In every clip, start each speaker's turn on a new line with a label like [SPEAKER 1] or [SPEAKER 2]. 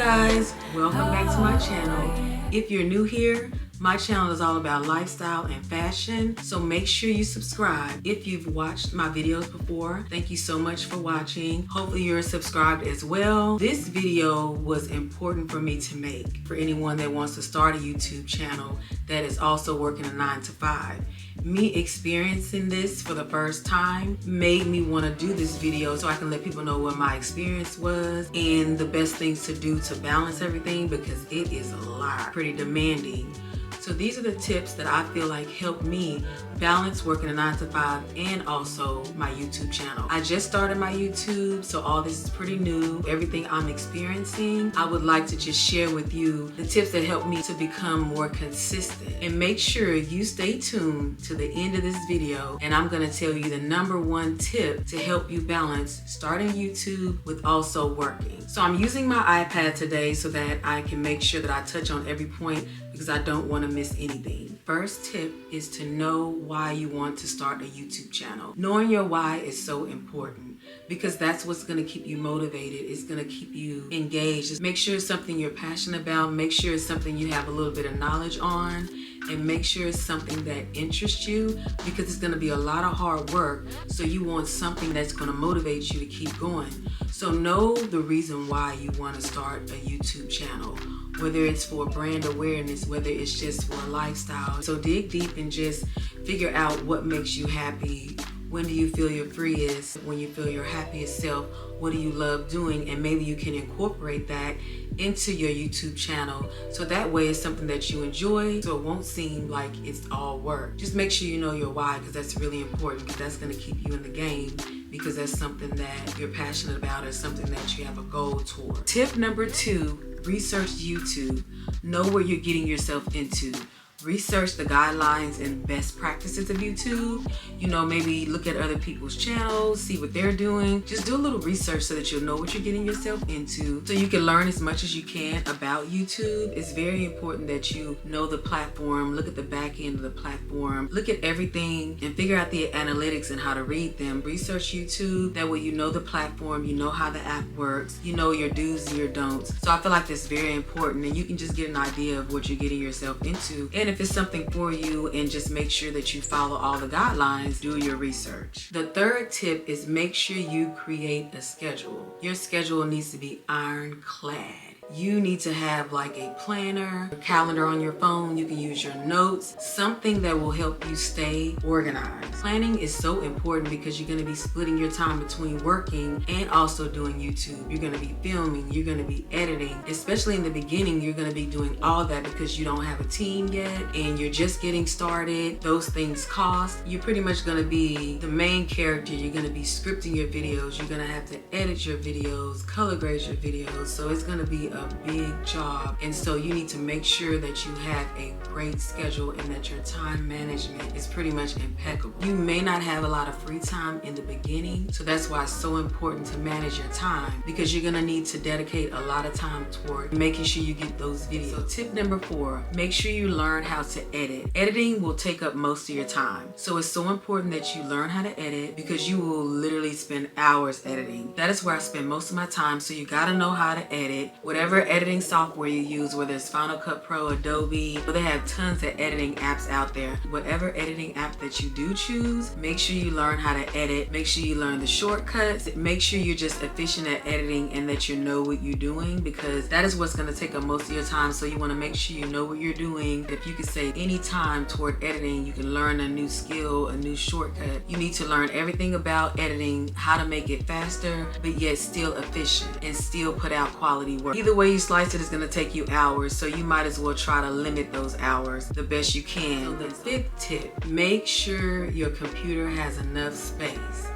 [SPEAKER 1] guys, welcome back to my channel. If you're new here, my channel is all about lifestyle and fashion, so make sure you subscribe. If you've watched my videos before, thank you so much for watching. Hopefully you're subscribed as well. This video was important for me to make for anyone that wants to start a YouTube channel that is also working a 9-to-5. Me experiencing this for the first time made me want to do this video so I can let people know what my experience was and the best things to do to balance everything, because it is a lot, pretty demanding. So these are the tips that I feel like helped me balance working a 9-to-5 and also my YouTube channel. I just started my YouTube, so all this is pretty new. Everything I'm experiencing, I would like to just share with you the tips that help me to become more consistent. And make sure you stay tuned to the end of this video, and I'm gonna tell you the #1 tip to help you balance starting YouTube with also working. So I'm using my iPad today so that I can make sure that I touch on every point because I don't want to miss anything. First tip is to know why you want to start a YouTube channel. Knowing your why is so important because that's what's going to keep you motivated. It's going to keep you engaged. Just make sure it's something you're passionate about. Make sure it's something you have a little bit of knowledge on, and make sure it's something that interests you, because it's going to be a lot of hard work. So you want something that's going to motivate you to keep going. So know the reason why you want to start a YouTube channel, whether it's for brand awareness, whether it's just for a lifestyle. So dig deep and just figure out what makes you happy. When do you feel your freest? When you feel your happiest self? What do you love doing? And maybe you can incorporate that into your YouTube channel, so that way it's something that you enjoy, so it won't seem like it's all work. Just make sure you know your why, because that's really important, because that's going to keep you in the game, because that's something that you're passionate about or something that you have a goal toward. Tip #2, research YouTube. Know what you're getting yourself into. Research the guidelines and best practices of YouTube. You know, maybe look at other people's channels, see what they're doing. Just do a little research so that you'll know what you're getting yourself into, so you can learn as much as you can about YouTube. It's very important that you know the platform, look at the back end of the platform, look at everything and figure out the analytics and how to read them. Research YouTube, that way you know the platform, you know how the app works, you know your do's and your don'ts. So I feel like that's very important, and you can just get an idea of what you're getting yourself into. And if it's something for you, and just make sure that you follow all the guidelines, do your research. The third tip is make sure you create a schedule. Your schedule needs to be ironclad. You need to have like a planner, a calendar on your phone. You can use your notes, something that will help you stay organized. Planning is so important because you're going to be splitting your time between working and also doing YouTube. You're going to be filming, you're going to be editing. Especially in the beginning, you're going to be doing all that because you don't have a team yet and you're just getting started. Those things cost. You're pretty much going to be the main character. You're going to be scripting your videos. You're going to have to edit your videos, color grade your videos. So it's going to be a big job, and so you need to make sure that you have a great schedule and that your time management is pretty much impeccable. You may not have a lot of free time in the beginning, so that's why it's so important to manage your time, because you're gonna need to dedicate a lot of time toward making sure you get those videos. So tip #4, make sure you learn how to edit. Editing will take up most of your time, so it's so important that you learn how to edit, because you will literally spend hours editing. That is where I spend most of my time, so you gotta know how to edit. Whatever editing software you use, whether it's Final Cut Pro, Adobe, they have tons of editing apps out there. Whatever editing app that you do choose, make sure you learn how to edit. Make sure you learn the shortcuts. Make sure you're just efficient at editing and that you know what you're doing, because that is what's going to take up most of your time. So you want to make sure you know what you're doing. If you can save any time toward editing, you can learn a new skill, a new shortcut. You need to learn everything about editing, how to make it faster, but yet still efficient and still put out quality work. Either way you slice it is going to take you hours, so you might as well try to limit those hours the best you can. So the 5th tip, make sure your computer has enough space.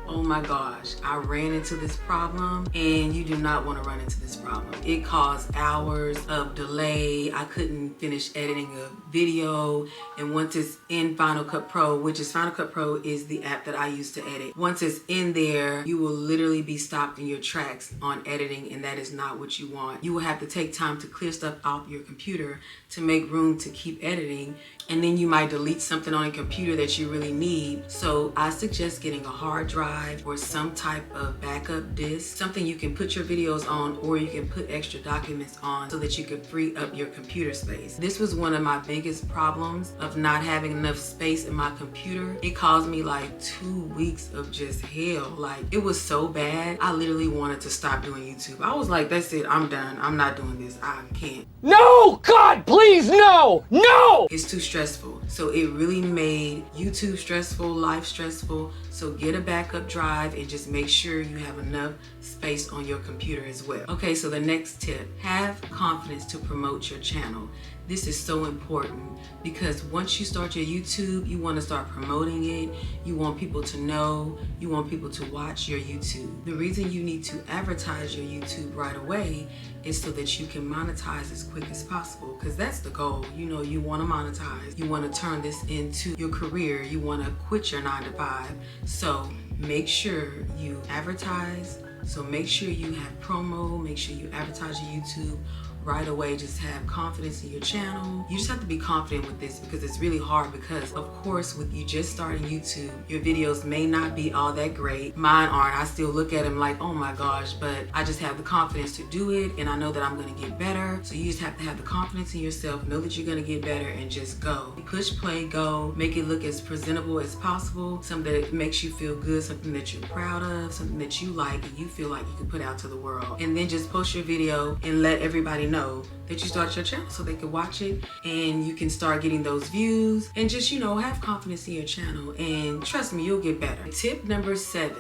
[SPEAKER 1] Oh my gosh, I ran into this problem, and you do not want to run into this problem. It caused hours of delay. I couldn't finish editing a video, and once it's in Final Cut Pro, which is Final Cut Pro is the app that I use to edit. Once it's in there, you will literally be stopped in your tracks on editing, and that is not what you want. You will have to take time to clear stuff off your computer to make room to keep editing, and then you might delete something on a computer that you really need. So I suggest getting a hard drive drive or some type of backup disk, something you can put your videos on, or you can put extra documents on so that you could free up your computer space. This was one of my biggest problems of not having enough space in my computer. It caused me like 2 weeks of just hell. Like, it was so bad. I literally wanted to stop doing YouTube. I was like, that's it, I'm done. I'm not doing this. I can't.
[SPEAKER 2] No, God, please, no, no!
[SPEAKER 1] It's too stressful. So it really made YouTube stressful, life stressful. So get a backup drive and just make sure you have enough space on your computer as well. Okay, so the next tip, have confidence to promote your channel. This is so important because once you start your YouTube, you want to start promoting it. You want people to know, you want people to watch your YouTube. The reason you need to advertise your YouTube right away is so that you can monetize as quick as possible, because that's the goal. You know, you want to monetize. You want to turn this into your career. You want to quit your 9-to-5. So make sure you advertise. So make sure you have promo, make sure you advertise your YouTube right away. Just have confidence in your channel. You just have to be confident with this because it's really hard, because of course with you just starting YouTube, your videos may not be all that great. Mine aren't. I still look at them like, oh my gosh, but I just have the confidence to do it, and I know that I'm gonna get better. So you just have to have the confidence in yourself, know that you're gonna get better, and just go. Push play, go. Make it look as presentable as possible, something that makes you feel good, something that you're proud of, something that you like and you feel like you can put out to the world. And then just post your video and let everybody know that you started your channel so they can watch it and you can start getting those views, and just, you know, have confidence in your channel, and trust me, you'll get better. Tip number 7,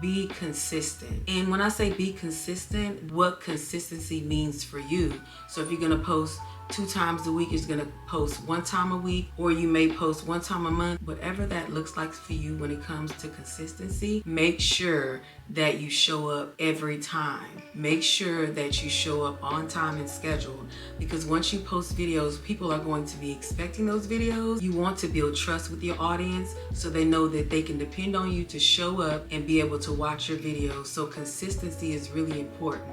[SPEAKER 1] be consistent. And when I say be consistent, what consistency means for you. So if you're gonna post 2 times a week, is gonna post 1 time a week, or you may post 1 time a month. Whatever that looks like for you when it comes to consistency, make sure that you show up every time. Make sure that you show up on time and scheduled, because once you post videos, people are going to be expecting those videos. You want to build trust with your audience so they know that they can depend on you to show up and be able to watch your videos. So consistency is really important.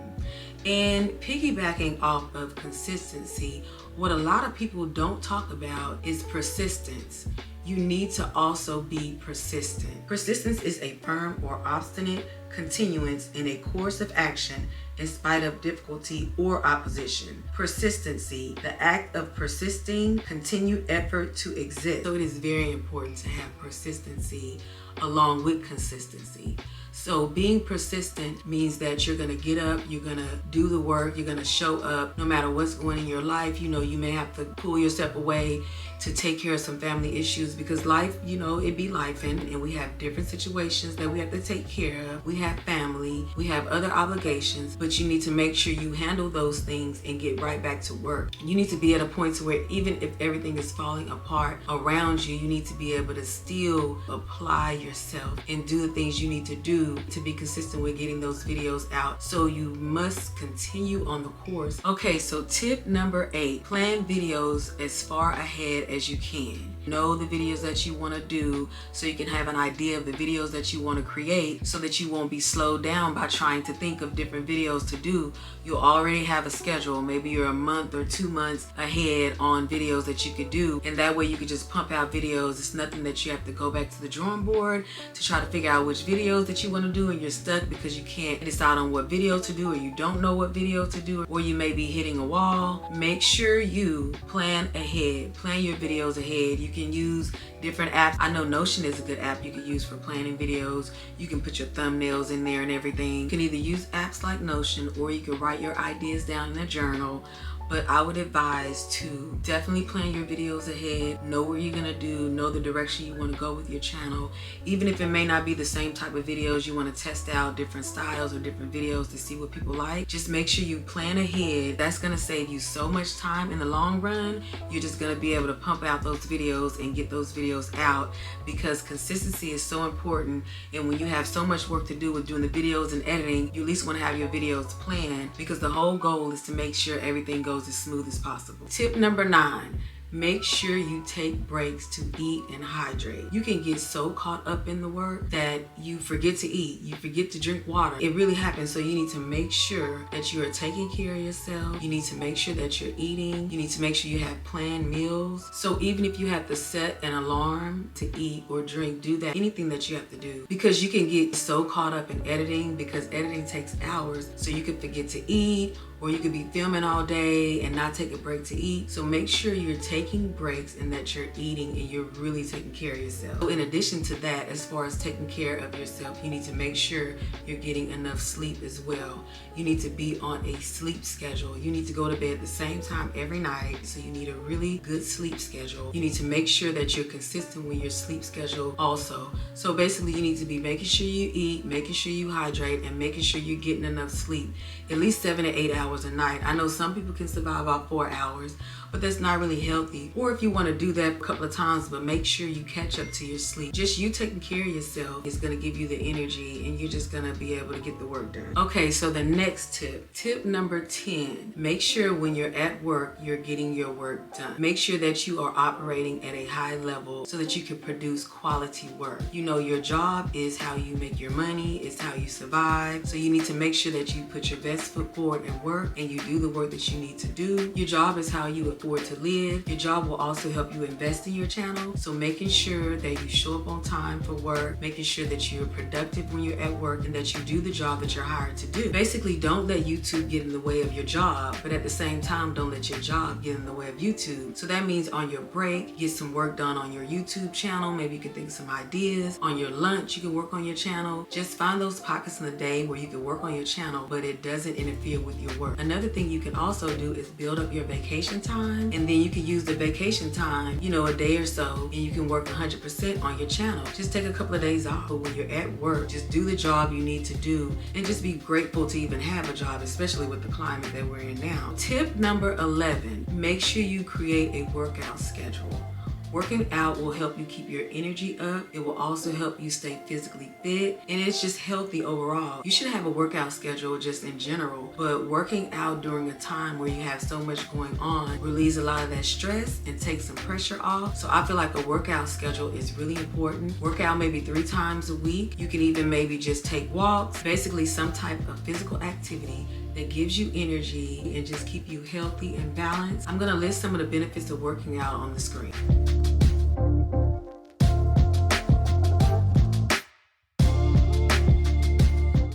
[SPEAKER 1] And piggybacking off of consistency, what a lot of people don't talk about is persistence. You need to also be persistent. Persistence is a firm or obstinate continuance in a course of action in spite of difficulty or opposition. Persistency, the act of persisting, continued effort to exist. So it is very important to have persistency along with consistency. So being persistent means that you're gonna get up, you're gonna do the work, you're gonna show up no matter what's going on in your life. You know, you may have to pull yourself away to take care of some family issues, because life, you know, it be life, and we have different situations that we have to take care of. We have family, we have other obligations, but you need to make sure you handle those things and get right back to work. You need to be at a point to where even if everything is falling apart around you, you need to be able to still apply yourself and do the things you need to do to be consistent with getting those videos out. So you must continue on the course. Okay, so tip number 8, plan videos as far ahead as you can. Know the videos that you want to do so you can have an idea of the videos that you want to create, so that you won't be slowed down by trying to think of different videos to do. You'll already have a schedule. Maybe you're a month or 2 months ahead on videos that you could do, and that way you could just pump out videos. It's nothing that you have to go back to the drawing board to try to figure out which videos that you want to do, and you're stuck because you can't decide on what video to do, or you don't know what video to do, or you may be hitting a wall. Make sure you plan ahead. Plan your videos ahead. You can use different apps. I know Notion is a good app you can use for planning videos. You can put your thumbnails in there and everything. You can either use apps like Notion, or you can write your ideas down in a journal. But I would advise to definitely plan your videos ahead, know what you're gonna do, know the direction you wanna go with your channel. Even if it may not be the same type of videos, you wanna test out different styles or different videos to see what people like. Just make sure you plan ahead. That's gonna save you so much time in the long run. You're just gonna be able to pump out those videos and get those videos out, because consistency is so important. And when you have so much work to do with doing the videos and editing, you at least wanna have your videos planned, because the whole goal is to make sure everything goes as smooth as possible. Tip number 9, make sure you take breaks to eat and hydrate. You can get so caught up in the work that you forget to eat, you forget to drink water. It really happens. So you need to make sure that you are taking care of yourself. You need to make sure that you're eating. You need to make sure you have planned meals. So even if you have to set an alarm to eat or drink, do that. Anything that you have to do, because you can get so caught up in editing, because editing takes hours. So you could forget to eat, or you could be filming all day and not take a break to eat. So make sure you're taking breaks and that you're eating and you're really taking care of yourself. So in addition to that, as far as taking care of yourself, you need to make sure you're getting enough sleep as well. You need to be on a sleep schedule. You need to go to bed at the same time every night. So you need a really good sleep schedule. You need to make sure that you're consistent with your sleep schedule also. So basically you need to be making sure you eat, making sure you hydrate, and making sure you're getting enough sleep. At least 7 to 8 hours a night. I know some people can survive about 4 hours, but that's not really healthy. Or if you want to do that a couple of times, but make sure you catch up to your sleep. Just you taking care of yourself is going to give you the energy, and you're just going to be able to get the work done. Okay, so the next tip number 10, make sure when you're at work, you're getting your work done. Make sure that you are operating at a high level so that you can produce quality work. You know, your job is how you make your money, it's how you survive. So you need to make sure that you put your best foot forward and work, and you do the work that you need to do. Your job is how you afford to live. Your job will also help you invest in your channel. So making sure that you show up on time for work, making sure that you're productive when you're at work, and that you do the job that you're hired to do. Basically, don't let YouTube get in the way of your job, but at the same time, don't let your job get in the way of YouTube. So that means on your break, get some work done on your YouTube channel. Maybe you can think of some ideas. On your lunch, you can work on your channel. Just find those pockets in the day where you can work on your channel, but it doesn't interfere with your work. Another thing you can also do is build up your vacation time, and then you can use the vacation time, you know, a day or so, and you can work 100% on your channel. Just take a couple of days off. But when you're at work, just do the job you need to do, and just be grateful to even have a job, especially with the climate that we're in now. Tip number 11, make sure you create a workout schedule. Working out will help you keep your energy up. It will also help you stay physically fit, and it's just healthy overall. You should have a workout schedule just in general, but working out during a time where you have so much going on relieves a lot of that stress and takes some pressure off. So I feel like a workout schedule is really important. Work out maybe 3 times a week. You can even maybe just take walks, basically some type of physical activity that gives you energy and just keep you healthy and balanced. I'm gonna list some of the benefits of working out on the screen.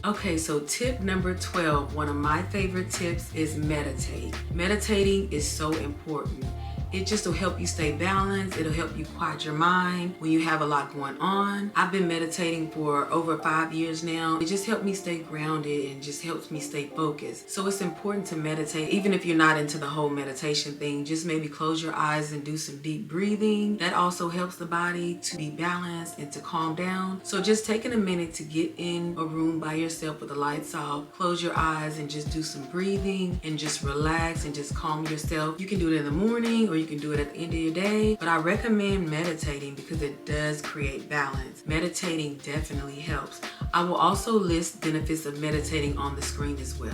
[SPEAKER 1] Okay, so tip number 12, one of my favorite tips is meditate. Meditating is so important. It just will help you stay balanced. It'll help you quiet your mind when you have a lot going on. I've been meditating for over 5 years now. It just helped me stay grounded and just helps me stay focused. So it's important to meditate. Even if you're not into the whole meditation thing, just maybe close your eyes and do some deep breathing. That also helps the body to be balanced and to calm down. So just taking a minute to get in a room by yourself with the lights off, close your eyes and just do some breathing and just relax and just calm yourself. You can do it in the morning, or you can do it at the end of your day, but I recommend meditating because it does create balance. Meditating definitely helps. I will also list benefits of meditating on the screen as well.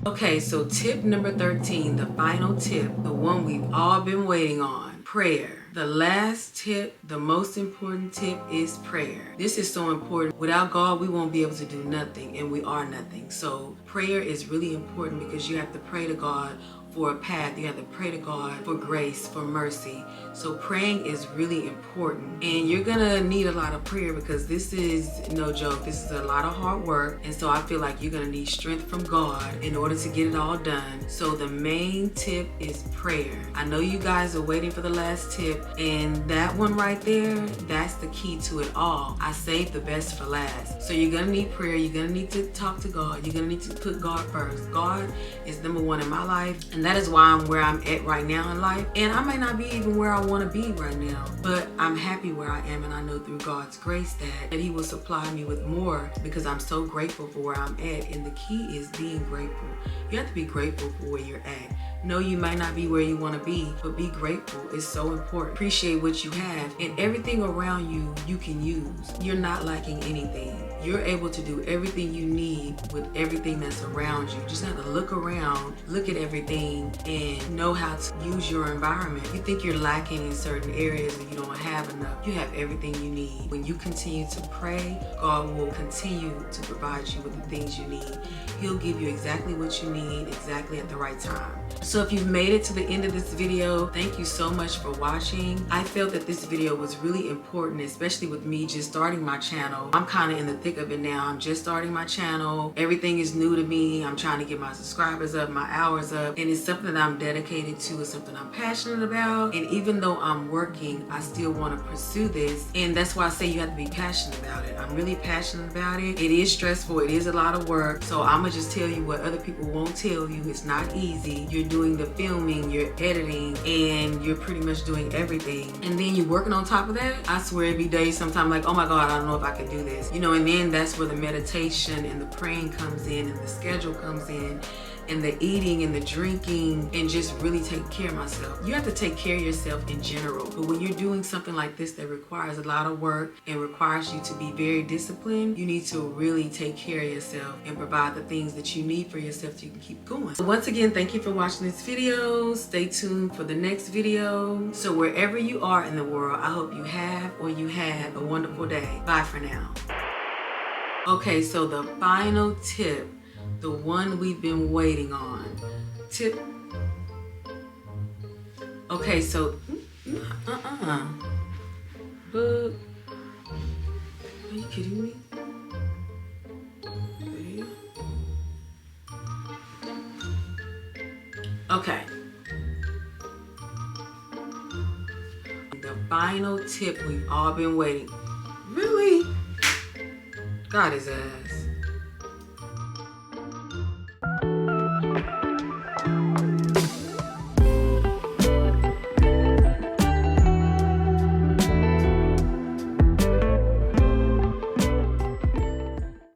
[SPEAKER 1] Okay, so tip number 13, the final tip, the one we've all been waiting on, prayer. The last tip, the most important tip, is prayer. This is so important. Without God, we won't be able to do nothing, and we are nothing. So prayer is really important because you have to pray to God for a path. You have to pray to God for grace, for mercy. So praying is really important, and you're gonna need a lot of prayer because this is no joke. This is a lot of hard work, and so I feel like you're gonna need strength from God in order to get it all done. So the main tip is prayer. I know you guys are waiting for the last tip, and that one right there, that's the key to it all. I saved the best for last. So you're gonna need prayer. You're gonna need to talk to God. You're gonna need to put God first. God is number one in my life, and that is why I'm where I'm at right now in life. And I may not be even where I want to be right now, but I'm happy where I am, and I know through God's grace that He will supply me with more because I'm so grateful for where I'm at. And the key is being grateful. You have to be grateful for where you're at. Know you might not be where you want to be, but be grateful. It's so important. Appreciate what you have, and everything around you, you can use. You're not lacking anything. You're able to do everything you need with everything that's around you. You just have to look around, look at everything, and know how to use your environment. You think you're lacking in certain areas and you don't have enough. You have everything you need. When you continue to pray, God will continue to provide you with the things you need. He'll give you exactly what you need, exactly at the right time. So if you've made it to the end of this video, thank you so much for watching. I felt that this video was really important, especially with me just starting my channel. I'm kind of in the thick of it now. I'm just starting my channel. Everything is new to me. I'm trying to get my subscribers up, my hours up, and it's something that I'm dedicated to. It's something I'm passionate about. And even though I'm working, I still want to pursue this. And that's why I say you have to be passionate about it. I'm really passionate about it. It is stressful. It is a lot of work. So I'm gonna just tell you what other people won't tell you. It's not easy. You're doing the filming, you're editing, and you're pretty much doing everything. And then you're working on top of that. I swear every day, sometimes like, oh my God, I don't know if I can do this. You know, and then that's where the meditation and the praying comes in, and the schedule comes in, and the eating and the drinking, and just really take care of myself. You have to take care of yourself in general. But when you're doing something like this that requires a lot of work and requires you to be very disciplined, you need to really take care of yourself and provide the things that you need for yourself so you can keep going. So once again, thank you for watching this video. Stay tuned for the next video. So wherever you are in the world, I hope you have or you had a wonderful day. Bye for now. Okay, so the final tip, the one we've been waiting on. Tip. Okay, so but are you kidding me? Okay. The final tip we've all been waiting. Really? God his ass.